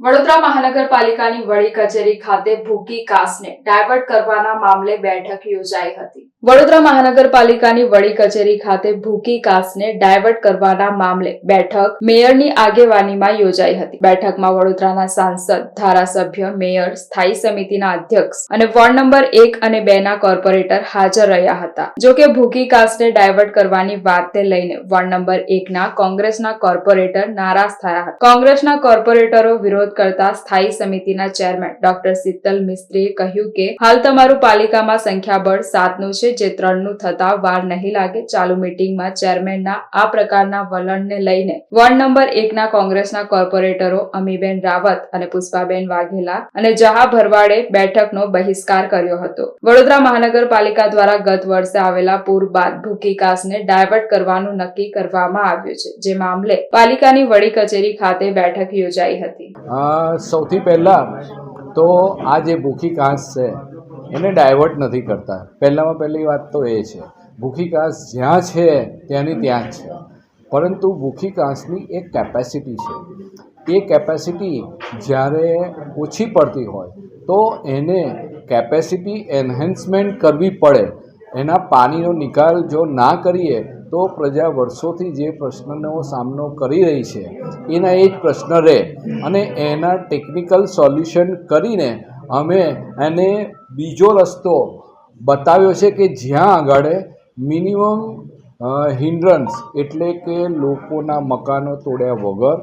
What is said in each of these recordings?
વડોદરા મહાનગરપાલિકાની વડી કચેરી ખાતે ભૂકી કાસને ડાયવર્ટ કરવાના મામલે બેઠક યોજાઈ હતી। વડોદરા મહાનગરપાલિકાની વડી કચેરી ખાતે ભૂકી કાસને ડાયવર્ટ કરવાના મામલે બેઠક મેયરની આગેવાનીમાં યોજાઈ હતી। બેઠકમાં વડોદરાના સાંસદ, ધારાસભ્ય, મેયર, સ્થાયી સમિતિના અધ્યક્ષ અને વોર્ડ નંબર 1 અને 2 ના કોર્પોરેટર હાજર રહ્યા હતા। જો કે ભૂકી કાસને ડાયવર્ટ કરવાની વાતને લઈને વોર્ડ નંબર 1 ના કોંગ્રેસના કોર્પોરેટર નારાજ થયા હતા। કોંગ્રેસના કોર્પોરેટરો વિરોધ કરતા સ્થાયી સમિતિના ચેરમેન ડોક્ટર શીતલ મિસ્ત્રીએ કહ્યું કે હાલ તમારું પાલિકામાં સંખ્યાબળ 7નું છે, જે 3નું થતા વાર નહીં લાગે। ચાલુ મીટિંગમાં ચેરમેનના આ પ્રકારના વલણને લઈને વોર્ડ નંબર 1 ના કોંગ્રેસના કોર્પોરેટરો અમીબેન રાવત અને પુષ્પાબેન વાઘેલા અને જહા ભરવાડે બેઠકનો બહિષ્કાર કર્યો હતો। વડોદરા મહાનગરપાલિકા દ્વારા ગત વર્ષે આવેલા પૂર બાદ ભૂકી કાસને ડાયવર્ટ કરવાનું નક્કી કરવામાં આવ્યું છે, જે મામલે પાલિકાની વડી કચેરી ખાતે બેઠક યોજાઈ હતી। સૌથી પહેલાં તો આ જે ભૂખી કાંસ છે એને ડાયવર્ટ નથી કરતા। પહેલાંમાં પહેલી વાત તો એ છે, ભૂખી કાંસ જ્યાં છે ત્યાંની ત્યાં જ છે, પરંતુ ભૂખી કાંસની એક કેપેસિટી છે। એ કેપેસિટી જ્યારે ઓછી પડતી હોય તો એને કેપેસિટી એન્હેન્સમેન્ટ કરવી પડે। એના પાણીનો નિકાલ જો ના કરીએ તો પ્રજા વર્ષોથી જે પ્રશ્નનો સામનો કરી રહી છે એના એ જ પ્રશ્ન રહે, અને એના ટેકનિકલ સોલ્યુશન કરીને અમે એને બીજો રસ્તો બતાવ્યો છે કે જ્યાં આગળ મિનિમમ હિન્ડ્રન્સ એટલે કે લોકોના મકાનો તોડ્યા વગર,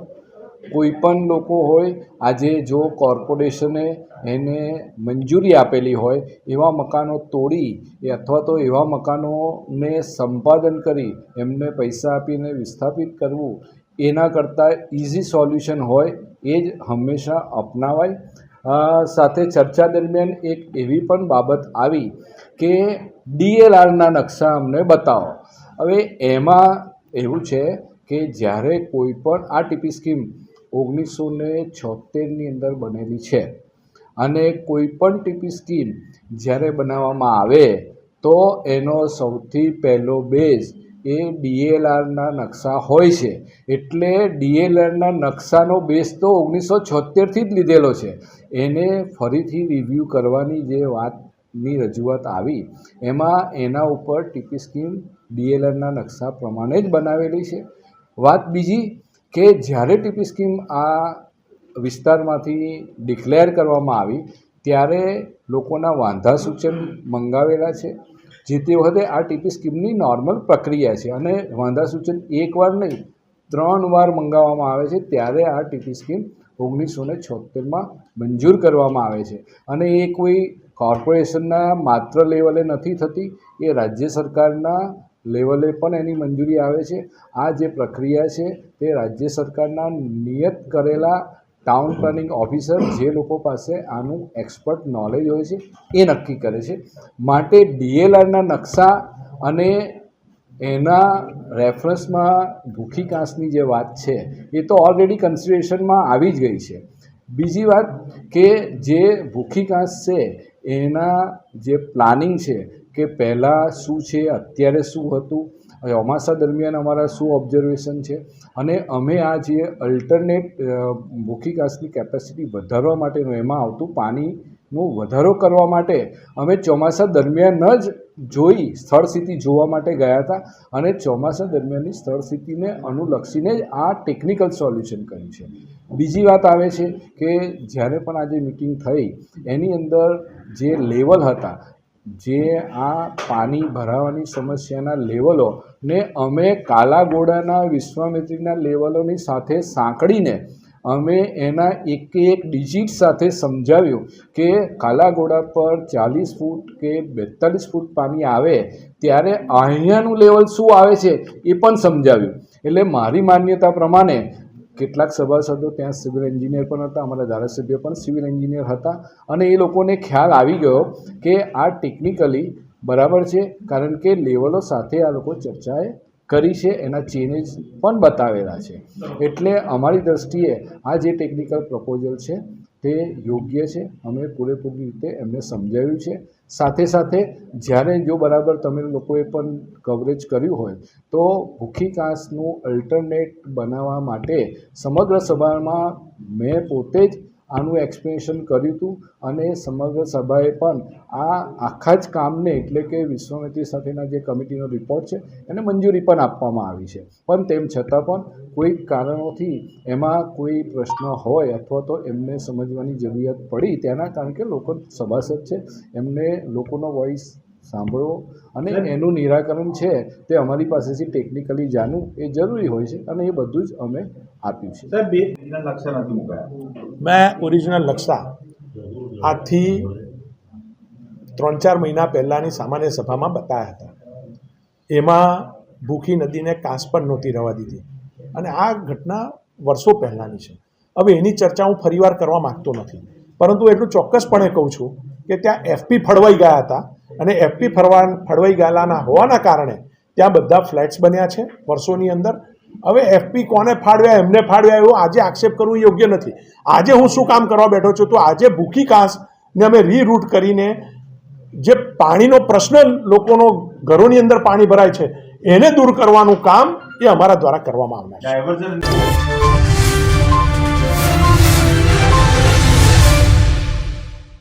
કોઈ પણ લોકો હોય આજે જો કોર્પોરેશને એને મંજૂરી આપેલી હોય એવા મકાનો તોડી અથવા તો એવા મકાનોને સંપાદન કરી એમને પૈસા આપીને વિસ્થાપિત કરવું, એના કરતાં ઇઝી સોલ્યુશન હોય એ જ હંમેશા અપનાવાય। સાથે ચર્ચા દરમિયાન એક એવી પણ બાબત આવી કે DLRના નકશા અમને બતાવો। હવે એમાં એવું છે કે જ્યારે કોઈ પણ આ ટીપી સ્કીમ 1976ની અંદર બનેલી છે, અને કોઈ પણ ટીપી સ્કીમ જ્યારે બનાવવામાં આવે તો એનો સૌથી પહેલો બેઝ એ DLRના નકશા હોય છે। એટલે DLRના નકશાનો બેઝ તો 1976થી જ લીધેલો છે। એને ફરીથી રિવ્યૂ કરવાની જે વાતની રજૂઆત આવી એમાં એના ઉપર ટીપી સ્કીમ DLRના નકશા પ્રમાણે જ બનાવેલી છે। વાત બીજી કે જ્યારે ટીપી સ્કીમ આ વિસ્તારમાંથી ડિક્લેર કરવામાં આવી ત્યારે લોકોના વાંધા સૂચન મંગાવેલા છે। જે તે વખતે આ ટીપી સ્કીમની નોર્મલ પ્રક્રિયા છે, અને વાંધા સૂચન એકવાર નહીં 3 વાર મંગાવવામાં આવે છે, ત્યારે આ ટીપી સ્કીમ 1976માં મંજૂર કરવામાં આવે છે। અને એ કોઈ કોર્પોરેશનના માત્ર લેવલે નથી થતી, એ રાજ્ય સરકારના લેવલે પણ એની મંજૂરી આવે છે। આ જે પ્રક્રિયા છે તે રાજ્ય સરકારના નિયત કરેલા ટાઉન પ્લાનિંગ ઓફિસર, જે લોકો પાસે આનું એક્સપર્ટ નોલેજ હોય છે, એ નક્કી કરે છે। માટે DLRના નકશા અને એના રેફરન્સમાં ભૂખી કાંસની જે વાત છે એ તો ઓલરેડી કન્સિડરેશનમાં આવી જ ગઈ છે। બીજી વાત કે જે ભૂખી કાંસ છે એના જે પ્લાનિંગ છે કે પહેલાં શું છે, અત્યારે શું હતું, ચોમાસા દરમિયાન અમારા શું ઓબ્ઝર્વેશન છે, અને અમે આ જે અલ્ટરનેટ ભૂખી કાંસની કેપેસિટી વધારવા માટેનું એમાં આવતું પાણીનું વધારો કરવા માટે અમે ચોમાસા દરમિયાન જ સ્થળ સ્થિતિ જોવા માટે ગયા હતા, અને ચોમાસા દરમિયાનની સ્થળ સ્થિતિને અનુલક્ષીને જ આ ટેકનિકલ સોલ્યુશન કર્યું છે। બીજી વાત આવે છે કે જ્યારે પણ આજે મિટિંગ થઈ એની અંદર જે લેવલ હતા, જે આ પાણી ભરાવાની સમસ્યાના લેવલોને અમે કાલાઘોડાના વિશ્વામિત્રીના લેવલોની સાથે સાંકળીને અમે એના એક ડિજિટ સાથે સમજાવ્યું કે કાલાઘોડા પર 40 ફૂટ કે 42 ફૂટ પાણી આવે ત્યારે અહીંયાનું લેવલ શું આવે છે એ પણ સમજાવ્યું। એટલે મારી માન્યતા પ્રમાણે કેટલાક સભાસદો ત્યાં સિવિલ એન્જિનિયર પણ હતા, અમારા ધારાસભ્ય પણ સિવિલ એન્જિનિયર હતા, અને એ લોકોને ખ્યાલ આવી ગયો કે આ ટેકનિકલી બરાબર છે, કારણ કે લેવલો સાથે આ લોકો ચર્ચાએ કરી છે, એના ચેન્જીસ પણ બતાવેલા છે। એટલે અમારી દૃષ્ટિએ આ જે ટેકનિકલ પ્રપોઝલ છે તે યોગ્ય છે। અમે પૂરેપૂરી રીતે એમને સમજાવ્યું છે સાથે સાથે જ્યારે જો બરાબર તમે લોકોએ પણ કવરેજ કર્યું હોય તો ભૂખી કાંસનું અલ્ટરનેટ બનાવવા માટે સમગ્ર સભામાં મેં પોતે જ આનું એક્સપ્લેનેશન કર્યું હતું અને સમગ્ર સભાએ પણ આ આખા જ કામને એટલે કે વિશ્વામિત્રી સાથેના જે કમિટીનો રિપોર્ટ છે એને મંજૂરી પણ આપવામાં આવી છે. પણ તેમ છતાં પણ કોઈક કારણોથી એમાં કોઈ પ્રશ્ન હોય અથવા તો એમને સમજવાની જરૂરિયાત પડી તેના કારણ કે લોકો સભાસદ છે એમને લોકોનો વોઇસ સાંભળવો અને એનું નિરાકરણ છે તે અમારી પાસેથી ટેકનિકલી જાણવું એ જરૂરી હોય છે અને એ બધું જ અમે આપ્યું છે. સાહેબ, બે નકશા નથી મુકાયા. મેં ઓરિજિનલ નકશા આજથી 3-4 મહિના પહેલાંની સામાન્ય સભામાં બતાવ્યા હતા. એમાં ભૂખી નદીને કાંસ પણ નહોતી રહેવા દીધી અને આ ઘટના વર્ષો પહેલાંની છે. હવે એની ચર્ચા હું ફરીવાર કરવા માગતો નથી, પરંતુ એટલું ચોક્કસપણે કહું છું કે ત્યાં એફપી ફળવાઈ ગયા હતા અને એફપી ફળવાઈ ગયેલાના હોવાના કારણે ત્યાં બધા ફ્લેટ્સ બન્યા છે વર્ષોની અંદર. હવે એફપી કોને ફાળવ્યા એમને ફાળવ્યા એવો આજે આક્ષેપ કરવું યોગ્ય નથી. આજે હું શું કામ કરવા બેઠો છું તો આજે ભૂખી કાંસને અમે રીરૂટ કરીને જે પાણીનો પ્રશ્ન લોકોનો ઘરોની અંદર પાણી ભરાય છે એને દૂર કરવાનું કામ એ અમારા દ્વારા કરવામાં આવનાર છે. ડાયવર્ઝન